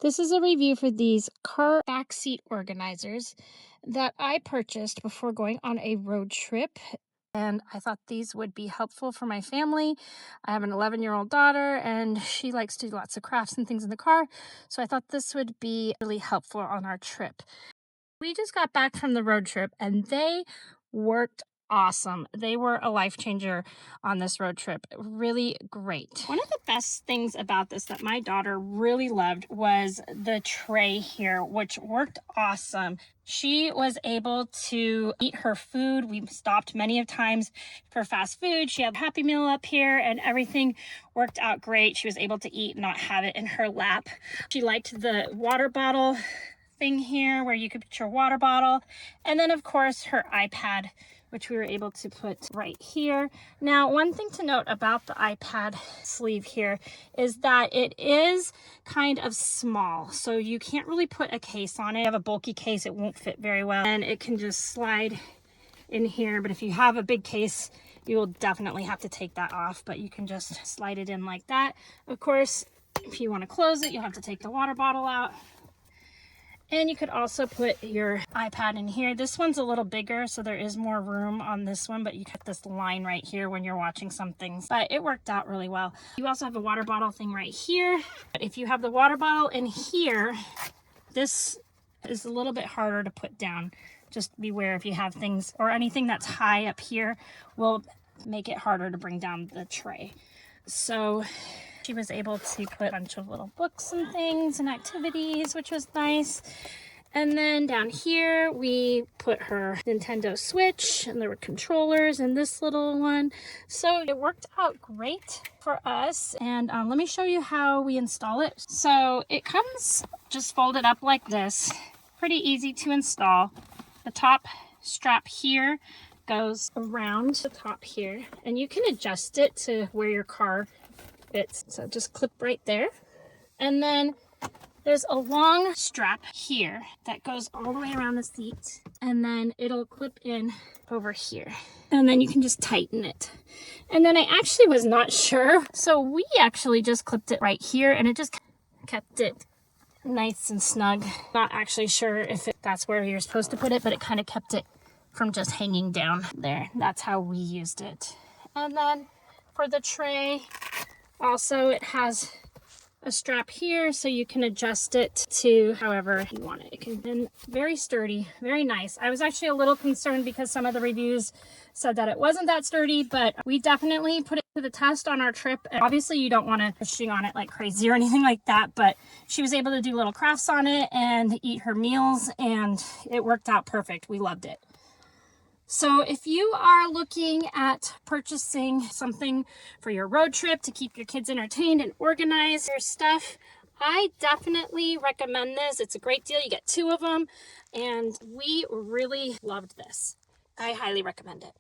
This is a review for these car backseat organizers that I purchased before going on a road trip. And I thought these would be helpful for my family. I have an 11-year-old daughter and she likes to do lots of crafts and things in the car. So I thought this would be really helpful on our trip. We just got back from the road trip and they worked awesome. They were a life changer on this road trip. Really great. One of the best things about this that my daughter really loved was the tray here, which worked awesome. She was able to eat her food. We stopped many of times for fast food. She had a Happy Meal up here and everything worked out great. She was able to eat and not have it in her lap. She liked the water bottle thing here where you could put your water bottle, and then of course her iPad, which we were able to put right here. Now, one thing to note about the iPad sleeve here is that it is kind of small, so you can't really put a case on it. If you have a bulky case, it won't fit very well, and it can just slide in here. But if you have a big case, you will definitely have to take that off, but you can just slide it in like that. Of course, if you want to close it, you'll have to take the water bottle out. And you could also put your iPad in here. This one's a little bigger, so there is more room on this one, but you get this line right here when you're watching some things. But it worked out really well. You also have a water bottle thing right here. But if you have the water bottle in here, this is a little bit harder to put down. Just beware if you have things or anything that's high up here will make it harder to bring down the tray. So she was able to put a bunch of little books and things and activities, which was nice. And then down here, we put her Nintendo Switch, and there were controllers in this little one. So it worked out great for us. And let me show you how we install it. So it comes just folded up like this. Pretty easy to install. The top strap here goes around the top here, and you can adjust it to where your car fits. So just clip right there. And then there's a long strap here that goes all the way around the seat, and then it'll clip in over here, and then you can just tighten it. And then I actually was not sure, so we actually just clipped it right here, and it just kept it nice and snug. Not actually sure if that's where you're supposed to put it, but it kind of kept it from just hanging down there. That's how we used it. And then for the tray, also it has a strap here, so you can adjust it to however you want it. It can be very sturdy, very nice. I was actually a little concerned because some of the reviews said that it wasn't that sturdy, but we definitely put it to the test on our trip. And obviously you don't want to pushing on it like crazy or anything like that, but she was able to do little crafts on it and eat her meals, and it worked out perfect. We loved it. So if you are looking at purchasing something for your road trip to keep your kids entertained and organize your stuff, I definitely recommend this. It's a great deal. You get 2 of them, and we really loved this. I highly recommend it.